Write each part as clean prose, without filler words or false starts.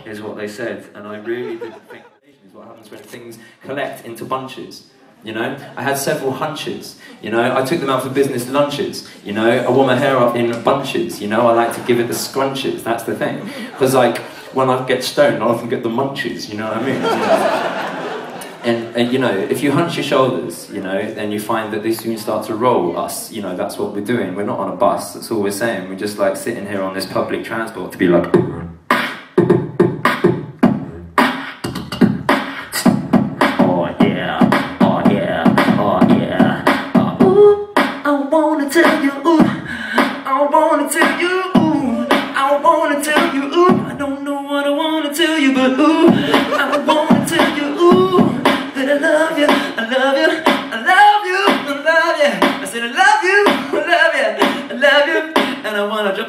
Is what they said, and I really did think is what happens when things collect into bunches. You know, I had several hunches. You know, I took them out for business lunches. You know, I wore my hair up in bunches. You know, I like to give it the scrunches. That's the thing, because like when I get stoned, I often get the munches. You know what I mean? And you know, if you hunch your shoulders, you know, then you find that they soon start to roll us. You know, that's what we're doing. We're not on a bus. That's all we're saying. We're just like sitting here on this public transport to be like.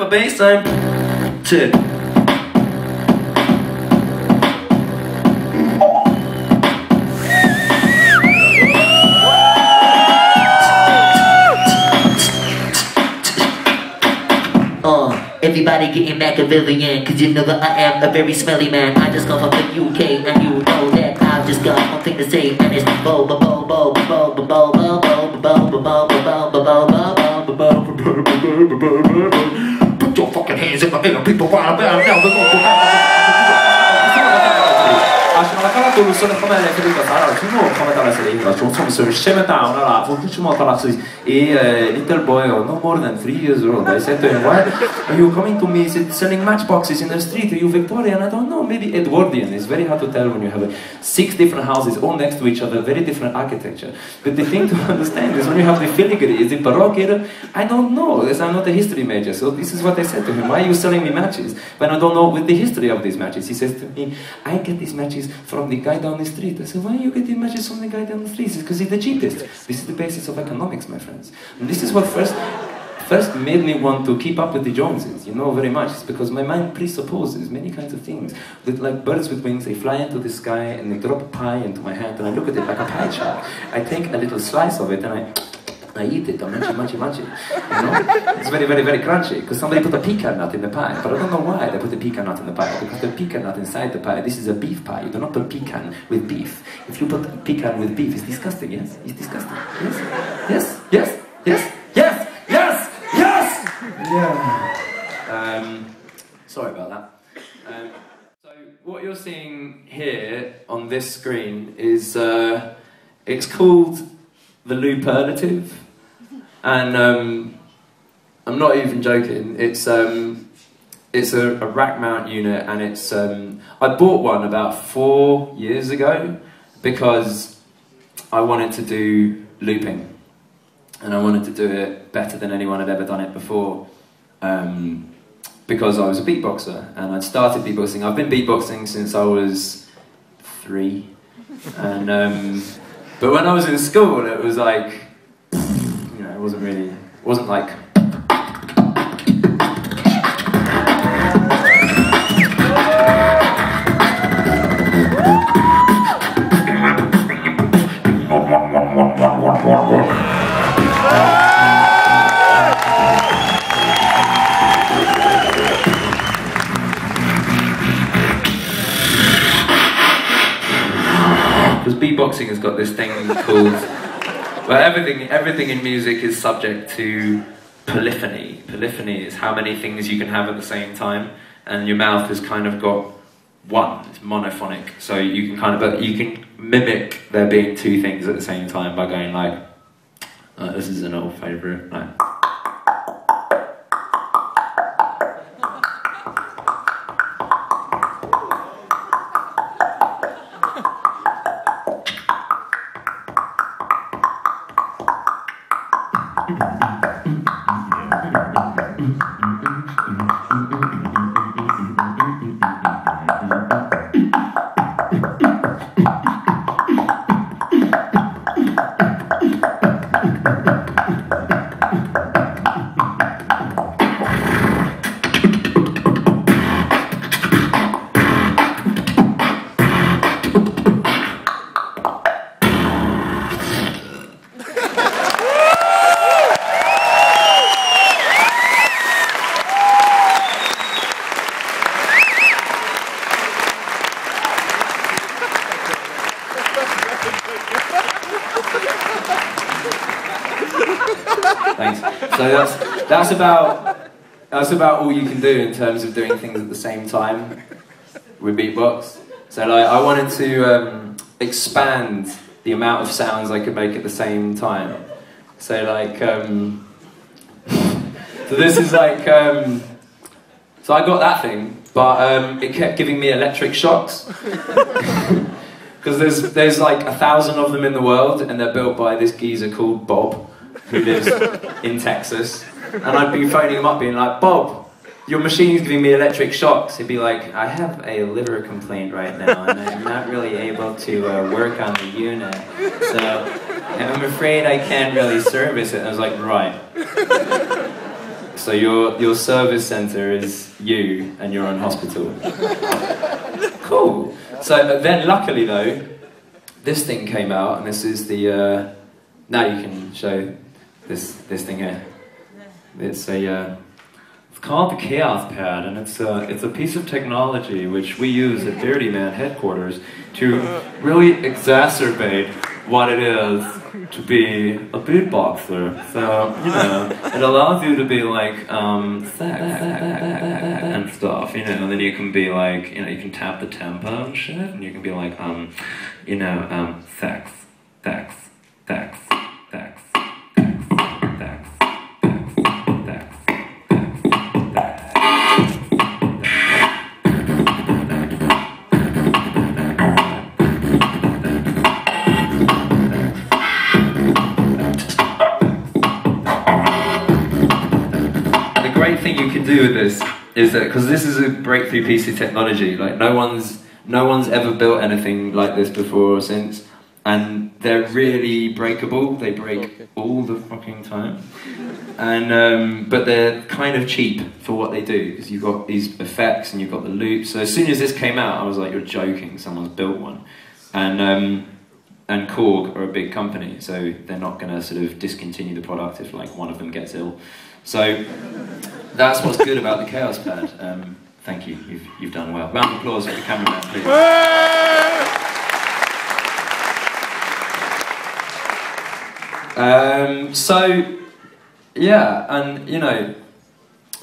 Baseline tip. Everybody getting Machiavellian, cause you know that I am a very smelly man. I just come from the UK and you know that I've just got one thing to say, and it's bo bo bo bo bo bo bo bo bo bo bo bo bo bo bo. Put your fucking hands in my air, people wild about now. We're gonna tullut sulle komeille filmata ära, see on noor komedalase liiga, so shimmer down ära, for which one talks little boy no more than 3 years old. I said to him, why are you coming to me selling matchboxes in the street? Are you Victorian? I don't know, maybe Edwardian. It's very hard to tell when you have 6 different houses all next to each other, very different architecture. But the thing to understand is when you have the filigree, is it Baroque era? I don't know, because I'm not a history major. So this is what I said to him, why are you selling me matches when I don't know with the history of these matches? He says to me, I get these matches from the guy down the street. I said, why are you getting matches from the guy down the street? He says, because he's the cheapest. This is the basis of economics, my friends. And this is what first made me want to keep up with the Joneses, you know, very much. It's because my mind presupposes many kinds of things. That like birds with wings, they fly into the sky and they drop a pie into my hand and I look at it like a pie chart. I take a little slice of it and I eat it, I munch it, you know? It's very, very, very crunchy, because somebody put a pecan nut in the pie, but I don't know why they put a pecan nut in the pie, because the pecan nut inside the pie, this is a beef pie, you do not put pecan with beef. If you put pecan with beef, it's disgusting, yes? It's disgusting, yes? Yes, yes, yes, yes, yes, yes! Yeah. Sorry about that. So what you're seeing here on this screen is, it's called the loopurlative. And I'm not even joking. It's a rack mount unit, and it's I bought one about 4 years ago because I wanted to do looping, and I wanted to do it better than anyone had ever done it before. Because I was a beatboxer, and I'd started beatboxing. I've been beatboxing since I was 3, and but when I was in school, it was like. It wasn't like... Because beatboxing has got this thing called... Well, everything in music is subject to polyphony. Polyphony is how many things you can have at the same time, and your mouth has kind of got one. It's monophonic, so you can kind of, but you can mimic there being 2 things at the same time by going like, this is an old favourite, like. Thanks. So that's about all you can do in terms of doing things at the same time with beatbox. So like I wanted to expand the amount of sounds I could make at the same time. So like so this is like so I got that thing, but it kept giving me electric shocks. Because there's like 1,000 of them in the world, and they're built by this geezer called Bob, who lives in Texas. And I'd be phoning him up being like, Bob, your machine's giving me electric shocks. He'd be like, I have a liver complaint right now, and I'm not really able to work on the unit, so I'm afraid I can't really service it. And I was like, right. So your service center is you, and you're on hospital. Cool. So then, luckily though, this thing came out, and this is the. Now you can show this thing here. It's called the Chaos Pad, and it's a piece of technology which we use at Beardyman headquarters to really exacerbate what it is to be a beatboxer. So you know, it allows you to be like and stuff, you know, and then you can be like, you know, you can tap the tempo and shit, and you can be like you know, sex, sex, sex, sex. The great thing you can do with this is that, because this is a breakthrough piece of technology, like no one's ever built anything like this before or since, and they're really breakable. They break all the fucking time, and but they're kind of cheap for what they do, because you've got these effects and you've got the loops. So as soon as this came out, I was like, you're joking, someone's built one. And Korg are a big company, so they're not going to sort of discontinue the product if like one of them gets ill. So that's what's good about the Chaos Pad. Thank you, you've done well. Round of applause for the cameraman, please. So yeah, and you know,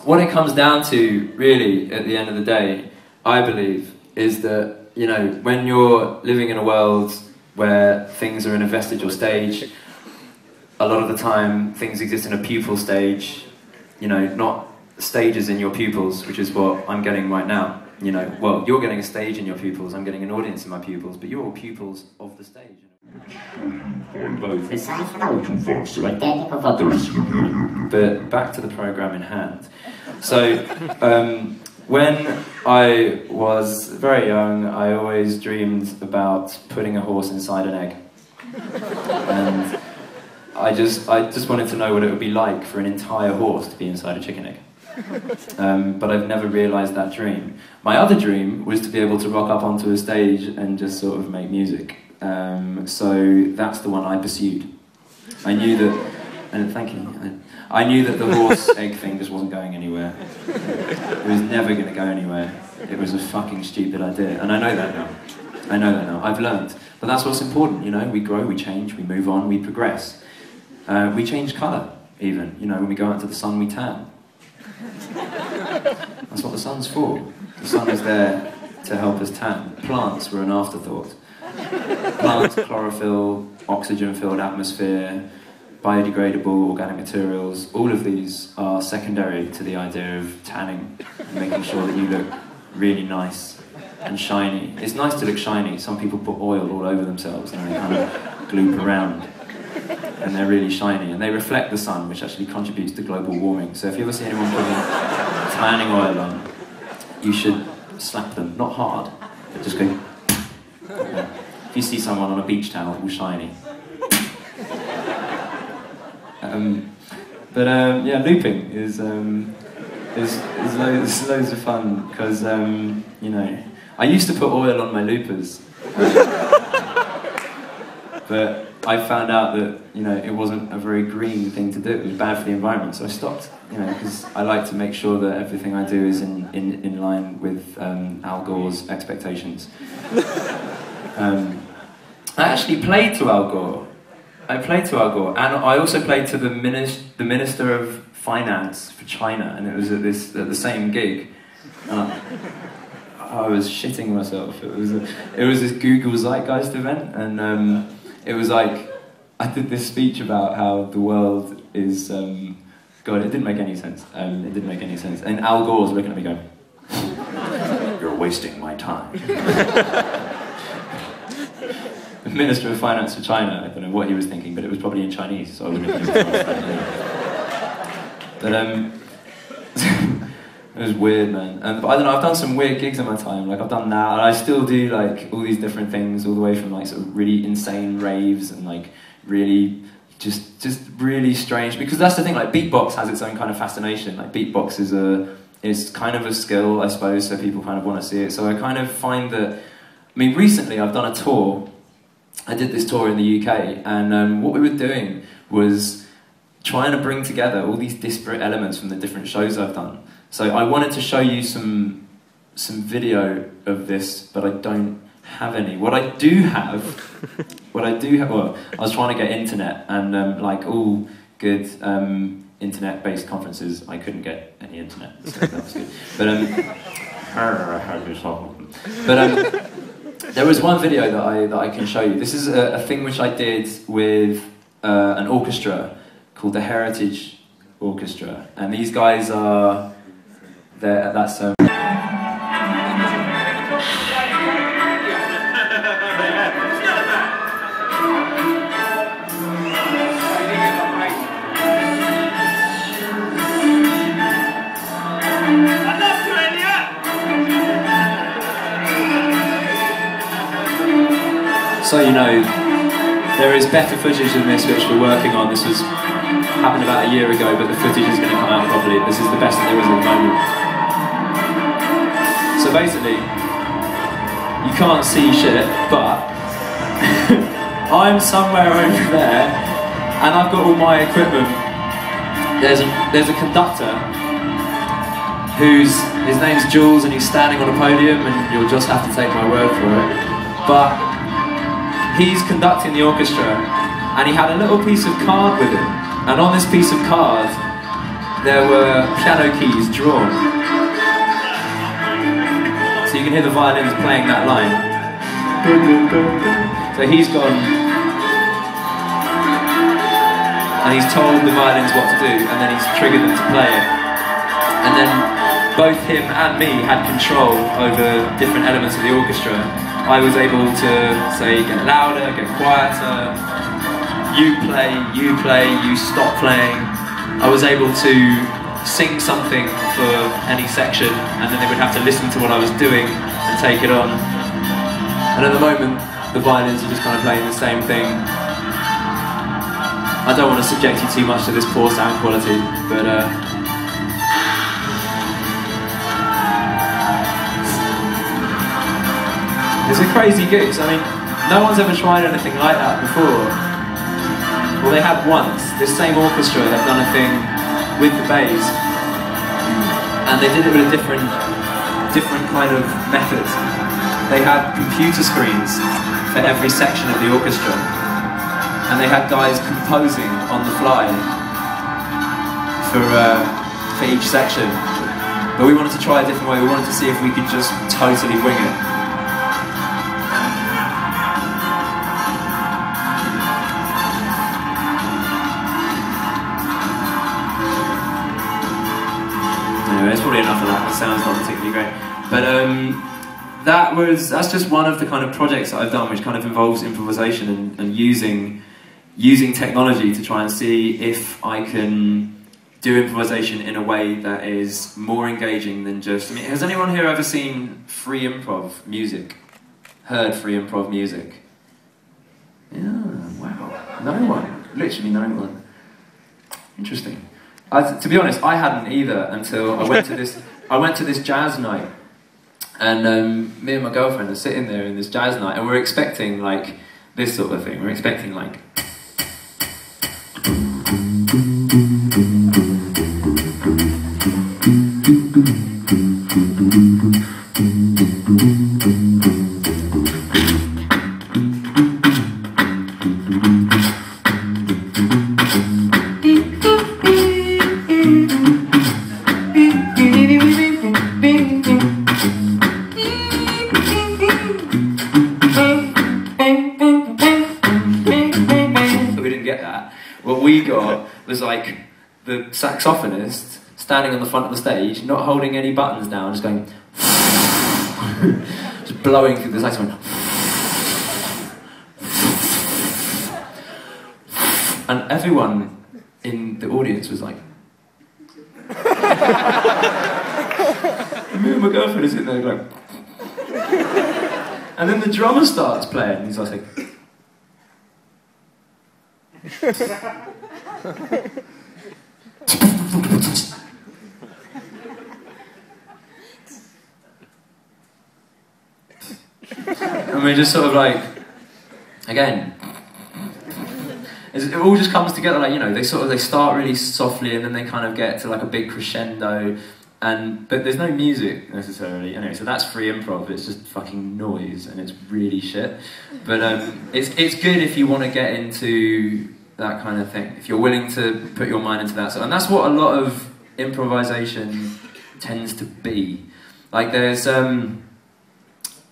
what it comes down to really at the end of the day, I believe, is that, you know, when you're living in a world where things are in a vestigial stage, a lot of the time things exist in a pupil stage, you know, not stages in your pupils, which is what I'm getting right now. You know, well, you're getting a stage in your pupils, I'm getting an audience in my pupils, but you're all pupils of the stage. But back to the program in hand. So, when I was very young, I always dreamed about putting a horse inside an egg. And I just wanted to know what it would be like for an entire horse to be inside a chicken egg. But I've never realised that dream. My other dream was to be able to rock up onto a stage and just sort of make music. So that's the one I pursued. I knew that, and thank you, I knew that the horse egg thing just wasn't going anywhere. It was never going to go anywhere. It was a fucking stupid idea, and I know that now. I know that now. I've learned. But that's what's important, you know? We grow, we change, we move on, we progress. We change colour, even. You know, when we go out into the sun, we tan. That's what the sun's for. The sun is there to help us tan. Plants were an afterthought. Plants, chlorophyll, oxygen-filled atmosphere, biodegradable organic materials, all of these are secondary to the idea of tanning, and making sure that you look really nice and shiny. It's nice to look shiny. Some people put oil all over themselves and they kind of gloop around, and they're really shiny, and they reflect the sun, which actually contributes to global warming. So if you ever see anyone putting tanning oil on, you should slap them, not hard, but just go If you see someone on a beach towel, all shiny. Yeah, looping is loads of fun because you know, I used to put oil on my loopers, but I found out that, you know, it wasn't a very green thing to do. It was bad for the environment, so I stopped. You know, because I like to make sure that everything I do is in line with Al Gore's expectations. I actually played to Al Gore. I played to Al Gore, and I also played to the Minister of Finance for China, and it was at the same gig. I was shitting myself. It was this Google Zeitgeist event, and it was like I did this speech about how the world is. God, it didn't make any sense. It didn't make any sense. And Al Gore was looking at me going, "You're wasting my time." The Minister of Finance for China, I don't know what he was thinking, but it was probably in Chinese, so I wouldn't have But it was weird, man. But I don't know, I've done some weird gigs in my time. Like, I've done that, and I still do, like, all these different things, all the way from, like, sort of really insane raves and, like, really, just really strange. Because that's the thing, like, beatbox has its own kind of fascination. Like, beatbox is kind of a skill, I suppose, so people kind of want to see it. So I kind of find that, I mean, recently I've done a tour. I did this tour in the UK, and what we were doing was trying to bring together all these disparate elements from the different shows I've done. So I wanted to show you some video of this, but I don't have any. What I do have, well, I was trying to get internet, and like all good internet-based conferences, I couldn't get any internet, so that was good. But there was one video that I can show you. This is a thing which I did with an orchestra called the Heritage Orchestra, and these guys are there. That's so you know, there is better footage than this which we're working on. This happened about a year ago, but the footage is going to come out properly. This is the best that there is at the moment. So basically, you can't see shit, but I'm somewhere over there, and I've got all my equipment. There's a conductor his name's Jules, and he's standing on a podium, and you'll just have to take my word for it. But he's conducting the orchestra, and he had a little piece of card with him, and on this piece of card there were piano keys drawn. So you can hear the violins playing that line. So he's gone, and he's told the violins what to do, and then he's triggered them to play it. And then both him and me had control over different elements of the orchestra. I was able to say, get louder, get quieter, you play, you stop playing. I was able to sing something for any section, and then they would have to listen to what I was doing and take it on. And at the moment, the violins are just kind of playing the same thing. I don't want to subject you too much to this poor sound quality, but it's a crazy gig. I mean, no one's ever tried anything like that before. Well, they had once. This same orchestra had done a thing with the bass, and they did it with a different kind of method. They had computer screens for every section of the orchestra, and they had guys composing on the fly for each section. But we wanted to try a different way. We wanted to see if we could just totally wing it. Anyway, it's probably enough of that. The sound's not particularly great, but that's just one of the kind of projects that I've done, which kind of involves improvisation and using technology to try and see if I can do improvisation in a way that is more engaging than just. I mean, has anyone here ever seen free improv music? Heard free improv music? No one. Literally no one. Interesting. To be honest, I hadn't either until I went to this jazz night, and me and my girlfriend are sitting there in this jazz night, and we're expecting like this sort of thing. We're expecting like. What we got was like the saxophonist standing on the front of the stage, not holding any buttons down, just going, just blowing through the saxophone. And everyone in the audience was like, and me and my girlfriend is sitting there going, and then the drummer starts playing, and he's like, and we're just sort of like, again, it all just comes together, like, you know, they start really softly and then they kind of get to like a big crescendo, but there's no music necessarily, anyway, so that's free improv, it's just fucking noise and it's really shit. But it's good if you want to get into that kind of thing, if you're willing to put your mind into that. So, and that's what a lot of improvisation tends to be. Like there's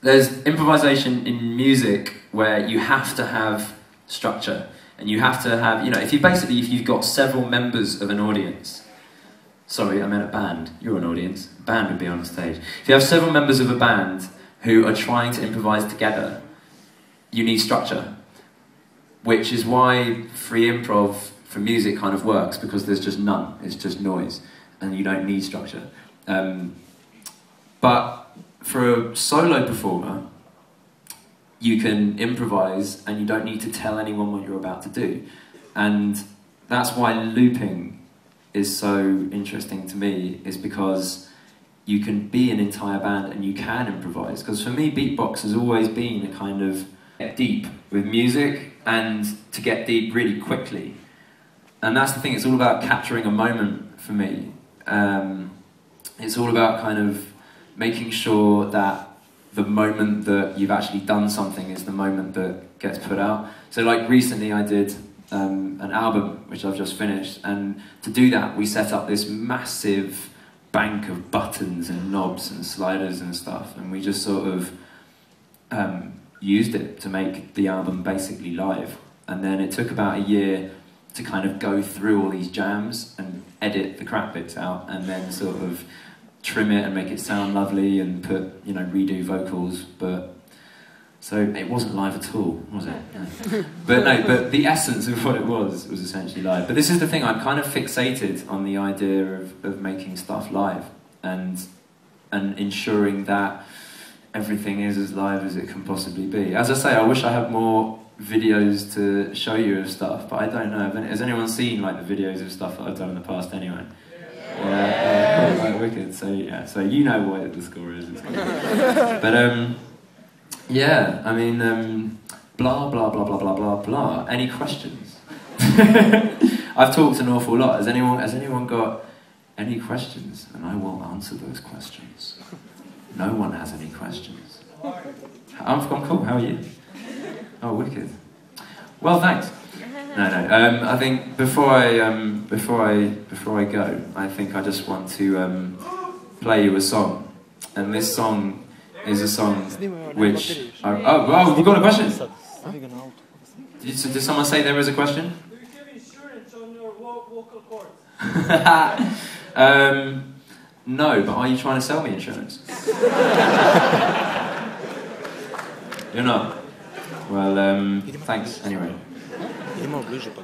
improvisation in music where you have to have structure, and you have to have, you know, if you've got several members of an audience, sorry, I meant a band, you're an audience, a band would be on stage. If you have several members of a band who are trying to improvise together, you need structure, which is why free improv for music kind of works, because there's just none, it's just noise, and you don't need structure. But for a solo performer, you can improvise and you don't need to tell anyone what you're about to do. And that's why looping is so interesting to me, is because you can be an entire band and you can improvise. Because for me, beatbox has always been a kind of get deep with music, and to get deep really quickly. And that's the thing, it's all about capturing a moment for me. It's all about kind of making sure that the moment that you've actually done something is the moment that gets put out. So like recently I did an album, which I've just finished, and to do that we set up this massive bank of buttons and knobs and sliders and stuff, and we just sort of used it to make the album basically live. And then it took about a year to kind of go through all these jams and edit the crap bits out, and then sort of trim it and make it sound lovely and put, you know, redo vocals. But so it wasn't live at all, was it? No. But the essence of what it was essentially live. But this is the thing, I'm kind of fixated on the idea of making stuff live and ensuring that everything is as live as it can possibly be. As I say, I wish I had more videos to show you of stuff, but I don't know. Has anyone seen like the videos of stuff that I've done in the past anyway? Yeah, right, wicked. So yeah, so you know what the score is. It's but yeah, I mean, blah blah blah blah blah blah blah. Any questions? I've talked an awful lot. Has anyone got any questions? And I will answer those questions. No one has any questions. I'm cool. How are you? Oh, wicked. Well, thanks. No. I think before I go, I think I just want to play you a song, and this song is a song which. You got a question? Did someone say there is a question? Do you have insurance on your vocal cords? No, but are you trying to sell me insurance? You're not? Well, thanks anyway.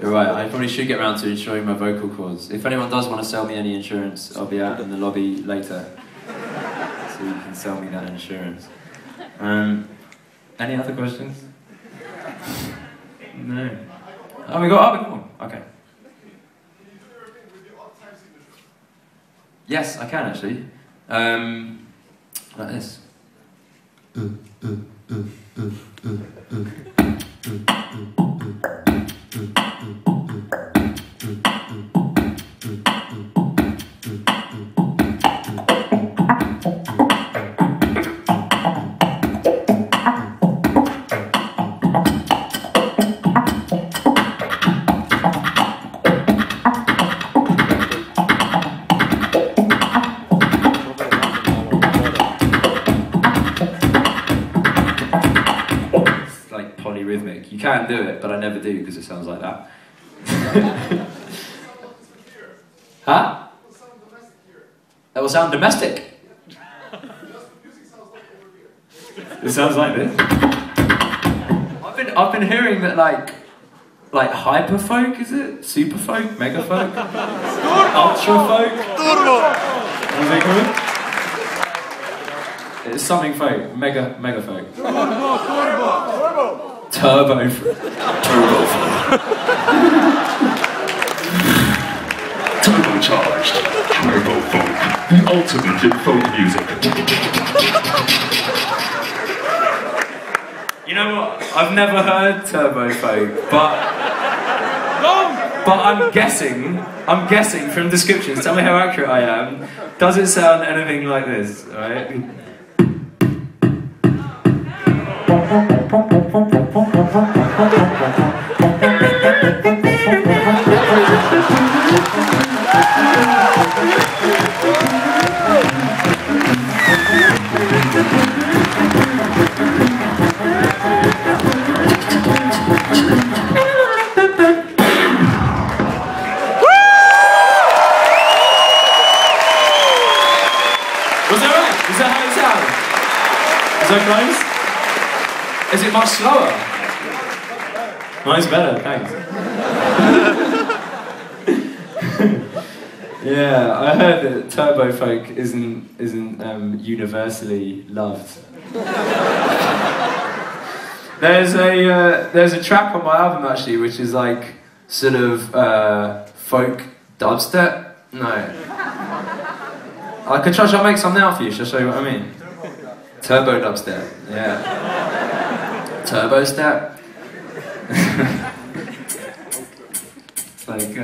You're right, I probably should get around to insuring my vocal cords. If anyone does want to sell me any insurance, I'll be out in the lobby later. So you can sell me that insurance. Any other questions? No. Oh, we got cool. Okay. Yes, I can actually. Like this. Polyrhythmic. You can do it, but I never do because it sounds like that. Huh? That will sound domestic. It sounds like this. I've been hearing that like hyper folk, is it? Super folk? Mega folk? Ultra folk? What is it called? It's something folk. Mega folk. Turbo folk. Turbocharged Turbo Folk, the ultimate in folk music. You know what? I've never heard Turbo Folk, but I'm guessing from descriptions, tell me how accurate I am, does it sound anything like this, right? Was that right? Is that how it sounds? Is that close? Is it much slower? Mine's better, thanks. Yeah, I heard that Turbo Folk isn't universally loved. There's a track on my album actually which is like sort of folk dubstep. No. Shall I make some now for you? Shall I show you what I mean? Turbo dubstep, yeah. Turbo step. It's like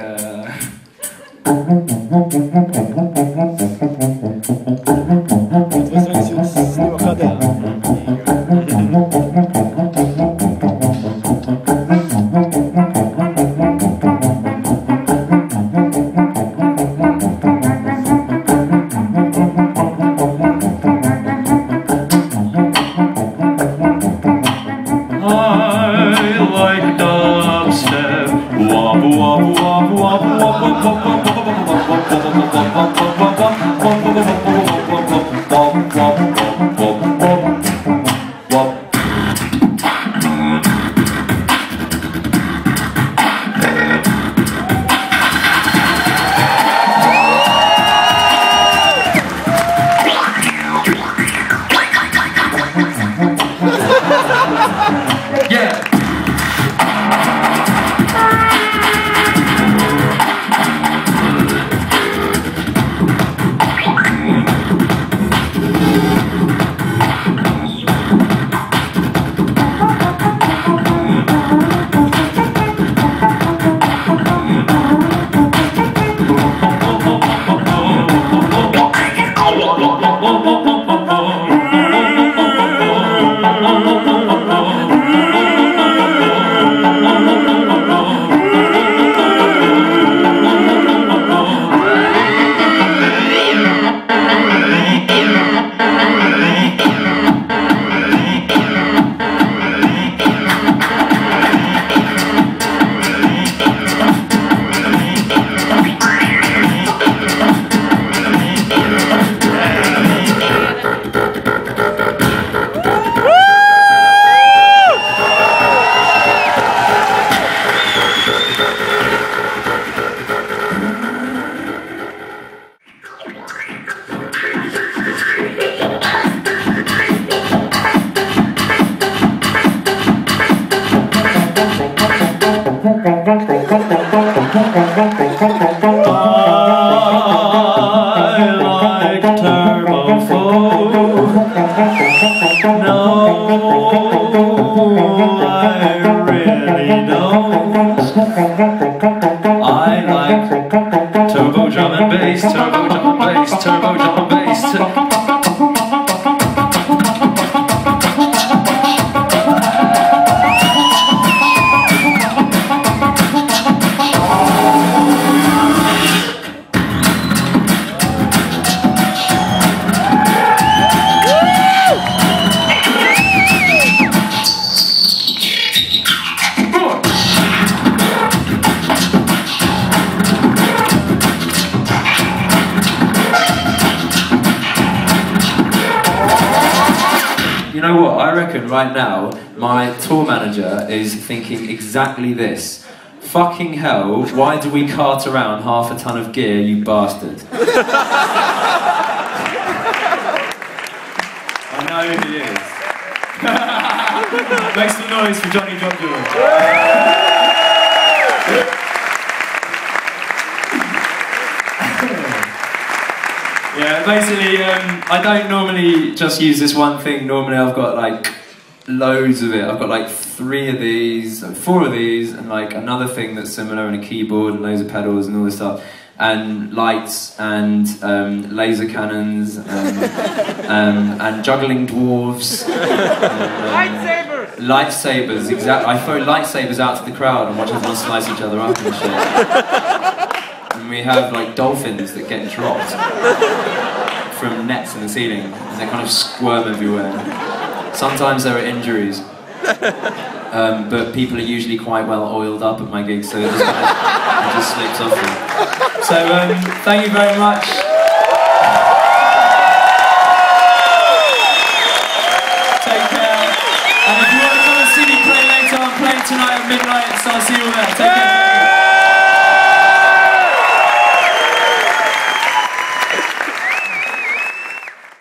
like turbo folk. No, I really don't. I like turbo drum and bass, turbo drum and bass, turbo drum and bass. You know what, I reckon right now, my tour manager is thinking exactly this. Fucking hell, why do we cart around half a ton of gear, you bastard? I know he is. Make some noise for Johnny John George. Yeah, basically, I don't normally just use this one thing. Normally I've got like loads of it. I've got like 3 of these, 4 of these, and like another thing that's similar, and a keyboard and loads of pedals and all this stuff. And lights and laser cannons and juggling dwarves. Lightsabers! Lightsabers, exactly. I throw lightsabers out to the crowd and watch everyone slice each other up and shit. And we have like dolphins that get dropped from nets in the ceiling, and they kind of squirm everywhere. Sometimes there are injuries, but people are usually quite well oiled up at my gigs, so it just slips off them. So thank you very much. Take care. And if you want to come and see me play later, I'm playing tonight at midnight, so I'll see you all there. Take care.